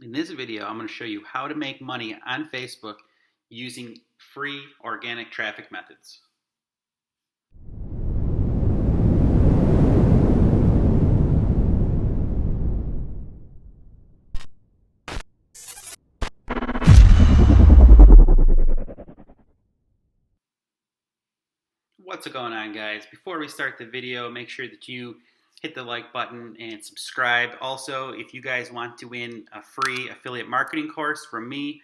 In this video, I'm going to show you how to make money on Facebook using free organic traffic methods. What's going on, guys? Before we start the video, make sure that you hit the like button and subscribe. Also, if you guys want to win a free affiliate marketing course from me,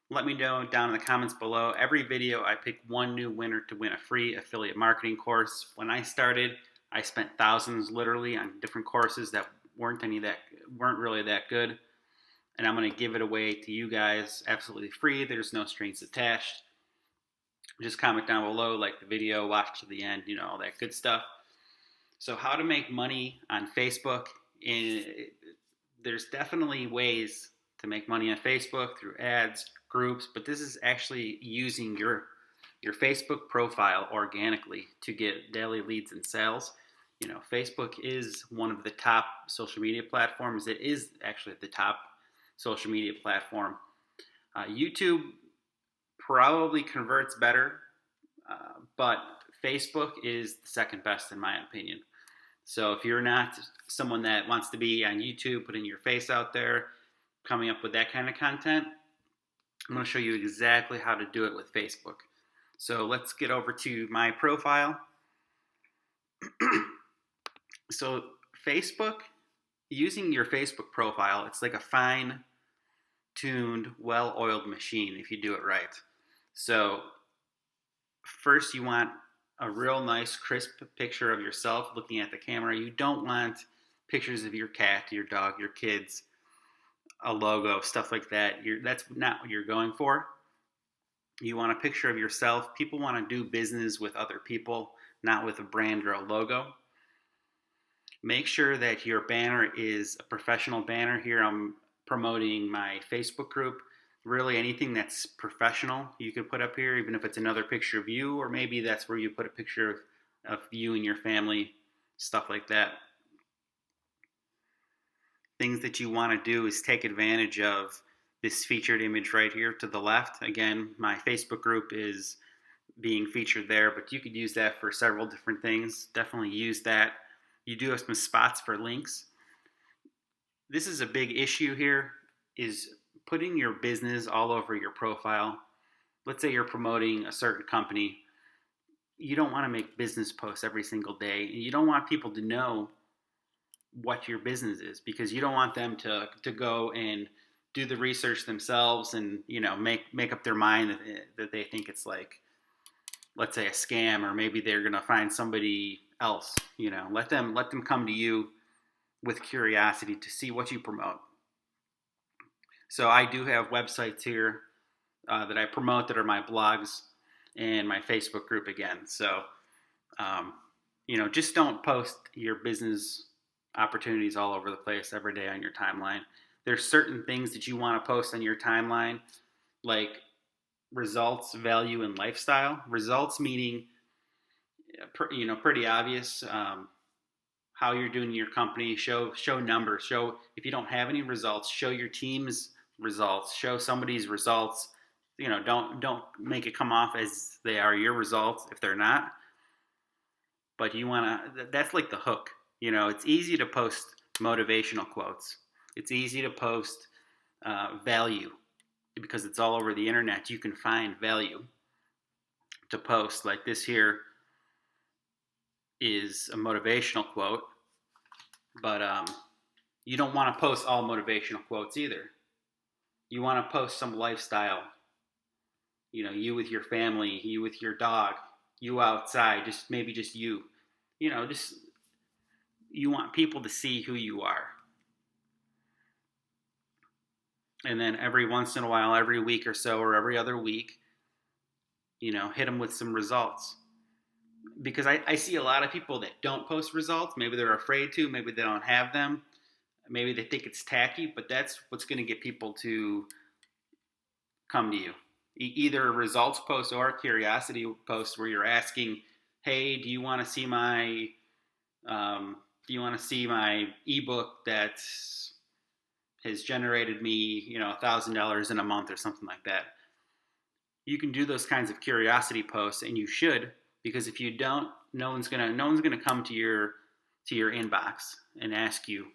let me know down in the comments below. Every video I pick one new winner to win a free affiliate marketing course. When I started, I spent thousands literally on different courses that weren't really that good. And I'm going to give it away to you guys absolutely free. There's no strings attached. Just comment down below, like the video, watch to the end, all that good stuff. So how to make money on Facebook. There's definitely ways to make money on Facebook through ads, groups, but this is actually using your Facebook profile organically to get daily leads and sales. Facebook is one of the top social media platforms. It is actually the top social media platform. YouTube probably converts better, but Facebook is the second best in my opinion. So if you're not someone that wants to be on YouTube, putting your face out there, coming up with that kind of content, I'm going to show you exactly how to do it with Facebook. So let's get over to my profile. So Facebook, using your Facebook profile, it's like a fine-tuned, well-oiled machine if you do it right. So first you want a real nice crisp picture of yourself looking at the camera. You don't want pictures of your cat, your dog, your kids, a logo, stuff like that. That's not what you're going for. You want a picture of yourself. People want to do business with other people, not with a brand or a logo. Make sure that your banner is a professional banner. Here I'm promoting my Facebook group. Really anything that's professional you can put up here, even if it's another picture of you, or maybe that's where you put a picture of you and your family, stuff like that. Things that you want to do is take advantage of this featured image right here to the left. Again, my Facebook group is being featured there, but you could use that for several different things. Definitely use that. You do have some spots for links. This is a big issue here, is putting your business all over your profile. Let's say you're promoting a certain company. You don't want to make business posts every single day. And you don't want people to know what your business is, because you don't want them to go and do the research themselves and make up their mind that they think it's like, let's say, a scam, or maybe they're going to find somebody else. Let them come to you with curiosity to see what you promote. So I do have websites here that I promote that are my blogs and my Facebook group again. So, just don't post your business opportunities all over the place every day on your timeline. There's certain things that you want to post on your timeline, like results, value, and lifestyle. Results meaning, pretty obvious. How you're doing in your company, show numbers, show, if you don't have any results, show your team's results, show somebody's results. Don't make it come off as they are your results if they're not. But that's like the hook. It's easy to post motivational quotes. It's easy to post value, because it's all over the internet. You can find value to post. Like this here is a motivational quote, but you don't want to post all motivational quotes either. You want to post some lifestyle. You with your family, you with your dog, you outside, maybe just you. You want people to see who you are. And then every once in a while, every week or so, or every other week, hit them with some results. Because I see a lot of people that don't post results. Maybe they're afraid to, maybe they don't have them. Maybe they think it's tacky, but that's what's going to get people to come to you. Either a results post or a curiosity post where you're asking, hey, do you want to see my ebook that's has generated me, $1,000 in a month or something like that. You can do those kinds of curiosity posts, and you should, because if you don't, no one's gonna come to your inbox and ask you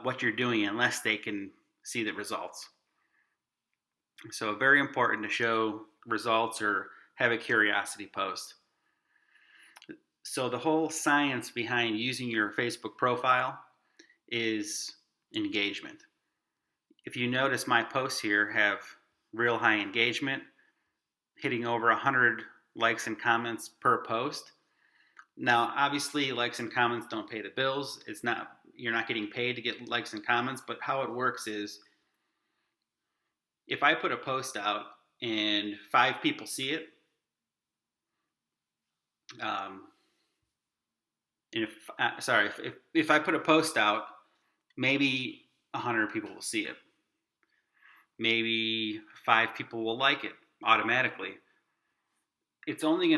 what you're doing unless they can see the results. So very important to show results or have a curiosity post. So the whole science behind using your Facebook profile is engagement. If you notice, my posts here have real high engagement, hitting over 100 likes and comments per post. Now, obviously, likes and comments don't pay the bills. You're not getting paid to get likes and comments, but how it works is if I put a post out and 5 people see it, if I put a post out, maybe 100 people will see it. Maybe 5 people will like it automatically. Facebook's only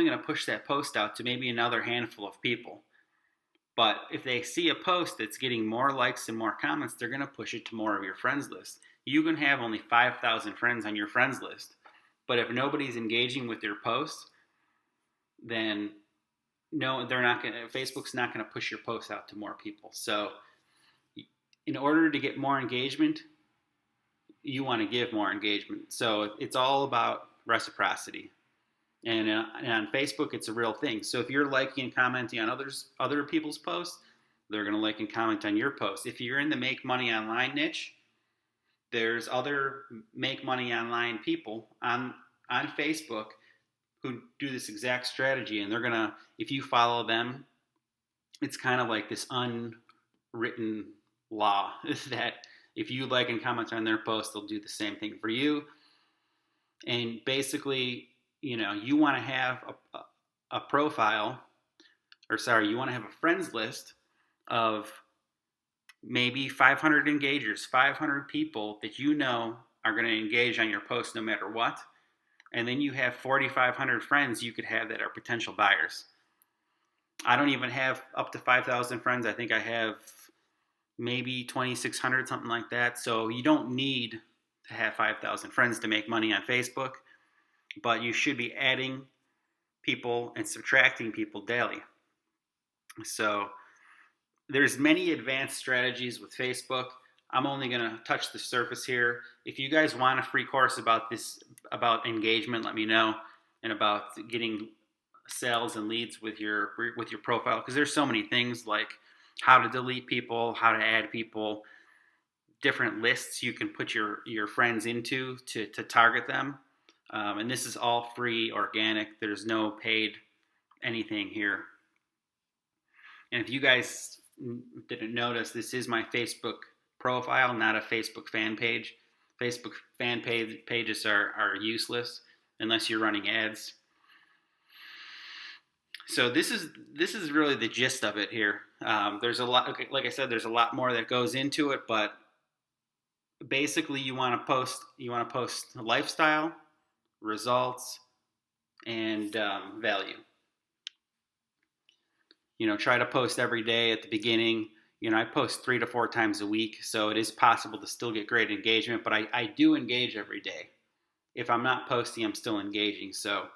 going to push that post out to maybe another handful of people. But if they see a post that's getting more likes and more comments, they're going to push it to more of your friends list. You can have only 5,000 friends on your friends list, but if nobody's engaging with your post, then Facebook's not going to push your post out to more people. So in order to get more engagement, you want to give more engagement. So it's all about reciprocity. And on Facebook, it's a real thing. So if you're liking and commenting on other people's posts, they're going to like and comment on your post. If you're in the make money online niche, there's other make money online people on Facebook who do this exact strategy. And they're going to, if you follow them, it's kind of like this unwritten law that if you like and comment on their post, they'll do the same thing for you. And basically, you want to have a profile, you want to have a friends list of maybe 500 engagers, 500 people that are going to engage on your post no matter what. And then you have 4,500 friends you could have that are potential buyers. I don't even have up to 5,000 friends. I think I have maybe 2,600, something like that. So you don't need to have 5,000 friends to make money on Facebook, but you should be adding people and subtracting people daily. So there's many advanced strategies with Facebook. I'm only going to touch the surface here. If you guys want a free course about engagement, let me know, and about getting sales and leads with your profile, because there's so many things like how to delete people, how to add people, different lists you can put your friends into to target them. And this is all free, organic. There's no paid anything here. And if you guys didn't notice, this is my Facebook profile, not a Facebook fan page. Facebook fan pages are useless unless you're running ads. So this is really the gist of it here. There's a lot, like I said, there's a lot more that goes into it, but basically you want to post lifestyle, results, and value. Try to post every day at the beginning. I post 3 to 4 times a week, so it is possible to still get great engagement, but I do engage every day. If I'm not posting, I'm still engaging. So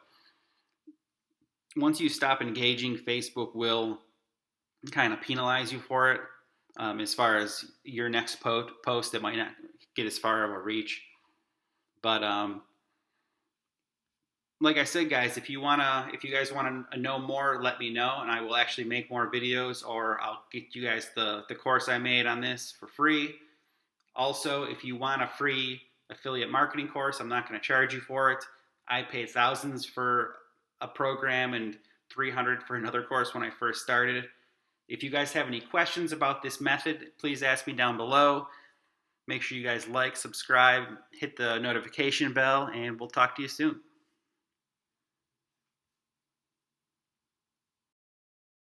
once you stop engaging, Facebook will kind of penalize you for it. As far as your next post, it might not get as far of a reach. But like I said, guys, if you guys want to know more, let me know, and I will actually make more videos, or I'll get you guys the course I made on this for free. Also, if you want a free affiliate marketing course, I'm not going to charge you for it. I paid thousands for a program and $300 for another course when I first started. If you guys have any questions about this method, please ask me down below. Make sure you guys like, subscribe, hit the notification bell, and we'll talk to you soon.